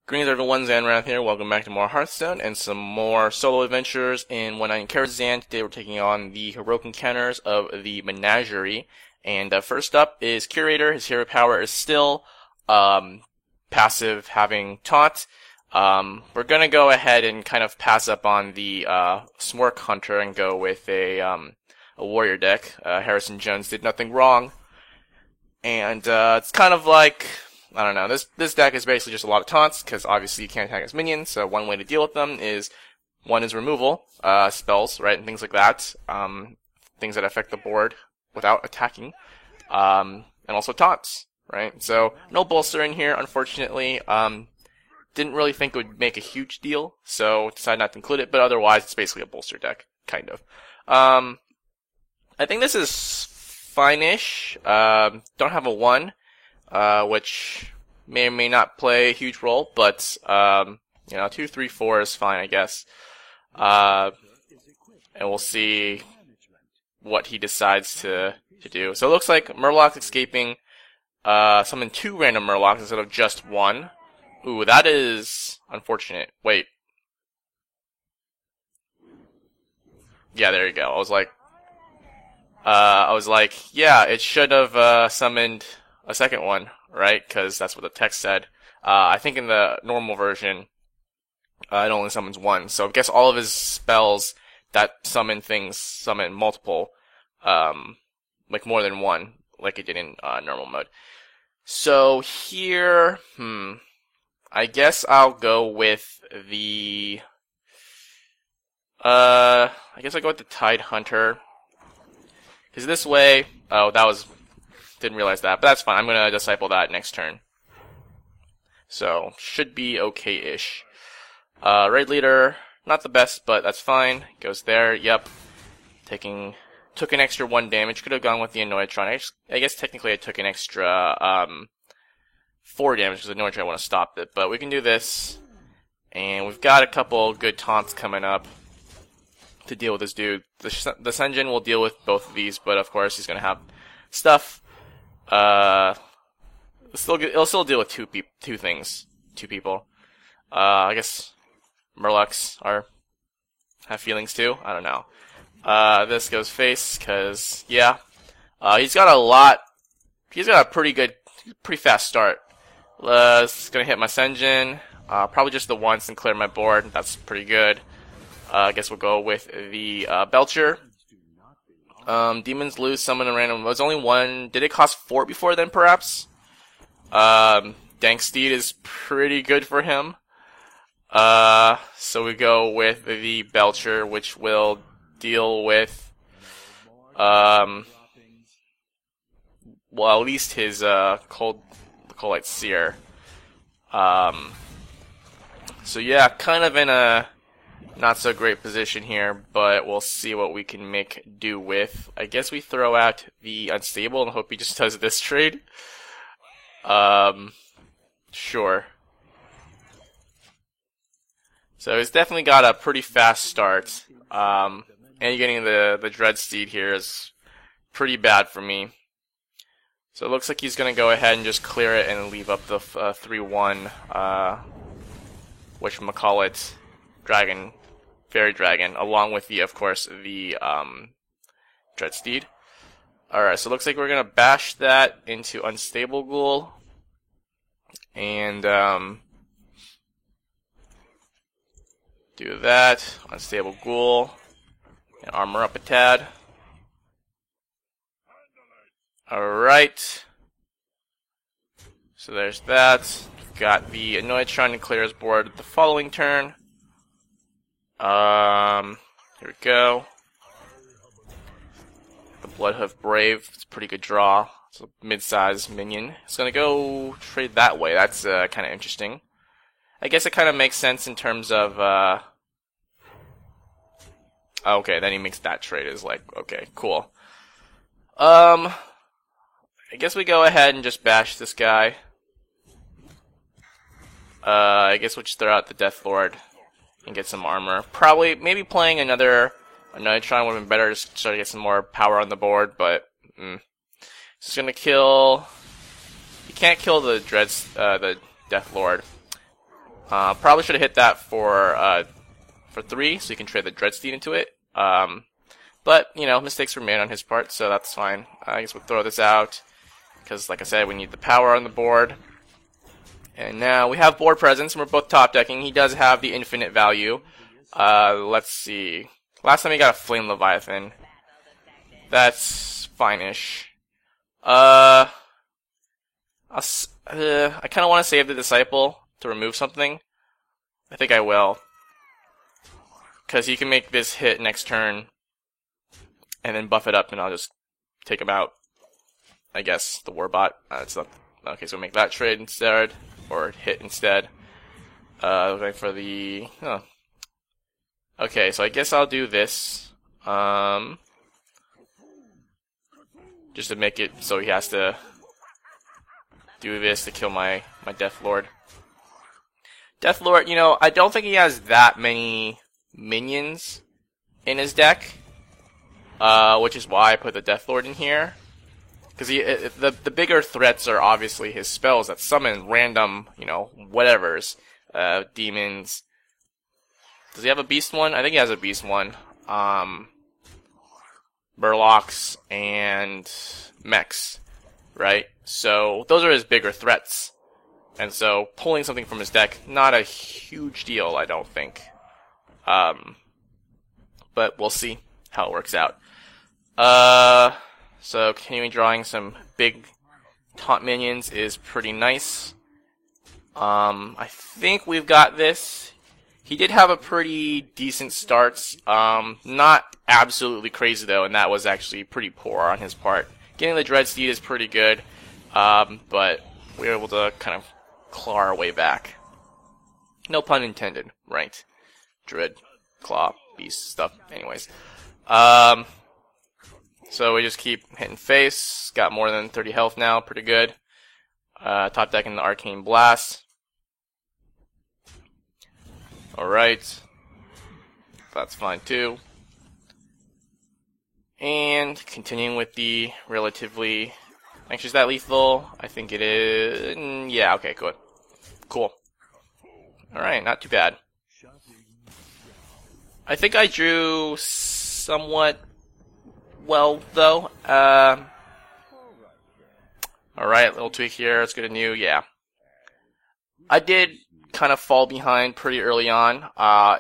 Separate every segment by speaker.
Speaker 1: Greetings everyone, Zanrath here. Welcome back to more Hearthstone and some more solo adventures in One Night in Karazhan. Today we're taking on the heroic encounters of the Menagerie. And first up is Curator. His hero power is still passive, having taunt. We're gonna go ahead and kind of pass up on the Smork Hunter and go with a warrior deck. Harrison Jones did nothing wrong. And it's kind of like, I don't know, this deck is basically just a lot of taunts, because obviously you can't attack his minions, so one way to deal with them is, one is removal, spells, right, and things like that, things that affect the board without attacking, and also taunts, right, so no bolster in here, unfortunately, didn't really think it would make a huge deal, so decided not to include it, but otherwise it's basically a bolster deck, kind of. I think this is fine-ish, don't have a 1, which may or may not play a huge role, but, 2, 3, 4 is fine, I guess. And we'll see what he decides to do. So it looks like Murloc's escaping, summon 2 random Murlocs instead of just 1. Ooh, that is unfortunate. Wait. Yeah, there you go. I was like, yeah, it should have, summoned a second one, right? Because that's what the text said. I think in the normal version, it only summons 1. So I guess all of his spells that summon things summon multiple, like more than 1, like it did in normal mode. So here, I guess I'll go with the, I guess I'll go with the Tide Hunter. Because this way, didn't realize that, but that's fine. I'm going to disciple that next turn. So, should be okay-ish. Raid Leader, not the best, but that's fine. Goes there, yep. Took an extra 1 damage. Could have gone with the Annoyatron. I guess technically I took an extra 4 damage because the Annoyatron I want to stop it. But we can do this. And we've got a couple good taunts coming up to deal with this dude. The Senjin will deal with both of these, but of course he's going to have stuff. It'll still deal with two people. I guess Murlocs have feelings too. I don't know. This goes face, cause, yeah. He's got a pretty fast start. It's gonna hit my Senjin, probably just the once and clear my board. That's pretty good. I guess we'll go with the, Belcher. Demons lose, summon a random. It was only 1. Did it cost 4 before then, perhaps? Danksteed is pretty good for him. So we go with the Belcher, which will deal with, well, at least his, Coldlight Seer. So yeah, kind of in a not so great position here, but we'll see what we can make do with. I guess we throw out the Unstable and hope he just does this trade. Sure. So he's definitely got a pretty fast start. And getting the Dreadsteed here is pretty bad for me. So it looks like he's going to go ahead and just clear it and leave up the 3-1, whatchamacallit, Dragon. Fairy Dragon, along with of course, the Dreadsteed. Alright, so it looks like we're gonna bash that into Unstable Ghoul. And, do that. Unstable Ghoul. And armor up a tad. Alright. So there's that. Got the Annoyatron to clear his board the following turn. Here we go. The Bloodhoof Brave, it's a pretty good draw. It's a mid-sized minion. It's gonna go trade that way. That's kind of interesting. I guess it kind of makes sense in terms of, okay, then he makes that trade. Is like, okay, cool. I guess we go ahead and just bash this guy. I guess we'll just throw out the Death Lord and get some armor. Probably, maybe playing another Nitron would have been better just to try to get some more power on the board, but, It's gonna kill... You can't kill the Death Lord. Probably should have hit that for 3, so you can trade the Dreadsteed into it. But, you know, mistakes were made on his part, so that's fine. I guess we'll throw this out, because, like I said, we need the power on the board. And now we have board presence, and we're both top decking. He does have the infinite value. Let's see. Last time he got a Flame Leviathan. That's fine-ish. I kind of want to save the Disciple to remove something. I think I will. Because he can make this hit next turn, and then buff it up, and I'll just take him out. I guess, the Warbot. It's not, okay, so we'll make that trade instead, or hit instead. Looking for the... Huh. Okay, so I guess I'll do this. Just to make it so he has to do this to kill my Death Lord. Death Lord, you know, I don't think he has that many minions in his deck, which is why I put the Death Lord in here. Because the bigger threats are obviously his spells that summon random, you know, whatevers, demons. Does he have a beast one? I think he has a beast one. Murlocs and mechs, right? So those are his bigger threats. And so pulling something from his deck, not a huge deal, I don't think. But we'll see how it works out. So continuing drawing some big taunt minions is pretty nice. I think we've got this. He did have a pretty decent start. Not absolutely crazy though, and that was actually pretty poor on his part. Getting the Dreadsteed is pretty good, but we were able to kind of claw our way back. No pun intended, right? Dread, claw, beast stuff. Anyways, so we just keep hitting face. Got more than 30 health now, pretty good. Top decking the Arcane Blast. Alright. That's fine too. And continuing with the relatively... Actually, is that lethal? I think it is... Yeah, okay, good. Cool. Alright, not too bad. I think I drew somewhat well, though. Alright, little tweak here. Let's get a new... Yeah. I did kind of fall behind pretty early on.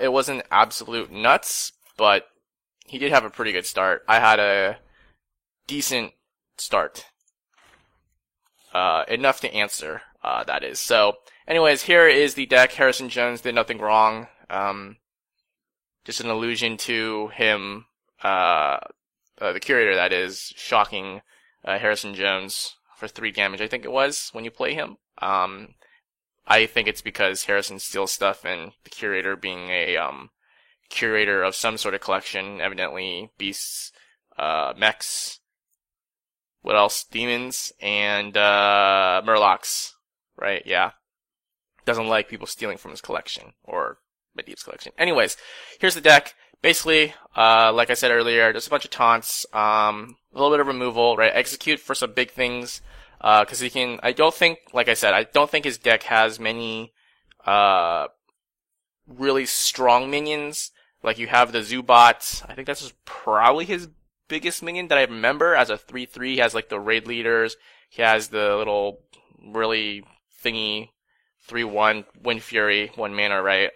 Speaker 1: It wasn't absolute nuts, but he did have a pretty good start. I had a decent start. Enough to answer, that is. So, anyways, here is the deck. Harrison Jones did nothing wrong. Just an allusion to him, the curator, that is, shocking Harrison Jones for 3 damage, I think it was, when you play him. I think it's because Harrison steals stuff, and the curator being a curator of some sort of collection, evidently beasts, mechs, what else? Demons, and Murlocs, right? Yeah. Doesn't like people stealing from his collection, or Medivh's collection. Anyways, here's the deck. Basically, like I said earlier, just a bunch of taunts, a little bit of removal, right? Execute for some big things. Cause he can, I don't think, like I said, I don't think his deck has many, really strong minions. Like you have the Zubat. I think that's probably his biggest minion that I remember as a 3/3. He has like the raid leaders. He has the little really thingy 3/1 Wind Fury, 1 mana, right?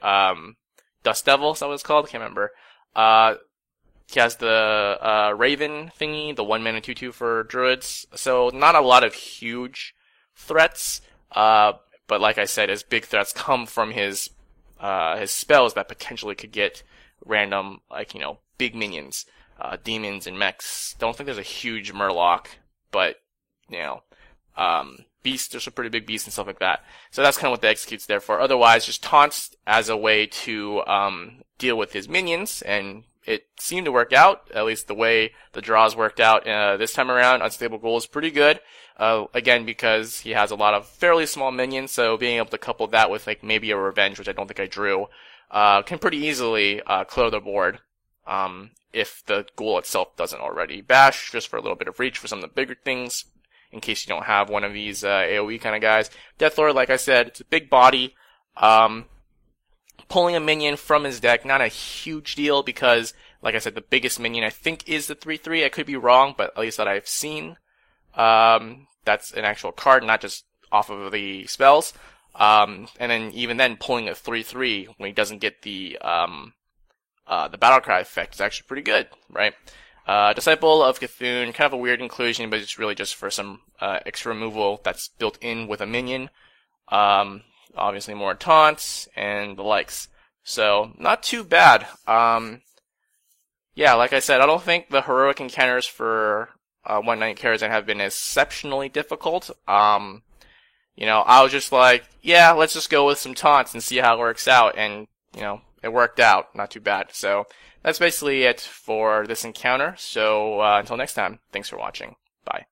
Speaker 1: Dust Devil, is that what it's called? I can't remember. He has the Raven thingy, the 1 mana 2/2 for druids. So not a lot of huge threats. But like I said, his big threats come from his spells that potentially could get random, like, you know, big minions, demons and mechs. Don't think there's a huge Murloc, but, you know, beasts, there's some pretty big beasts and stuff like that. So that's kind of what the execute's there for. Otherwise, just taunts as a way to deal with his minions, and it seemed to work out, at least the way the draws worked out this time around. Unstable Ghoul is pretty good, again, because he has a lot of fairly small minions, so being able to couple that with like maybe a Revenge, which I don't think I drew, can pretty easily clear the board, if the Ghoul itself doesn't already. Bash, just for a little bit of reach for some of the bigger things, in case you don't have one of these AoE kind of guys. Death Lord, like I said, it's a big body. pulling a minion from his deck, not a huge deal because, like I said, the biggest minion I think is the 3/3. I could be wrong, but at least that I've seen. That's an actual card, not just off of the spells. And then even then, pulling a 3/3 when he doesn't get the Battlecry effect is actually pretty good, right? Disciple of Cthulhu, kind of a weird inclusion, but it's really just for some extra removal that's built in with a minion. Obviously more taunts and the likes. So, not too bad. Yeah, like I said, I don't think the heroic encounters for One Night Karazhan have been exceptionally difficult. You know, I was just like, yeah, let's just go with some taunts and see how it works out, and, you know, it worked out. Not too bad. So, that's basically it for this encounter. So, until next time, thanks for watching. Bye.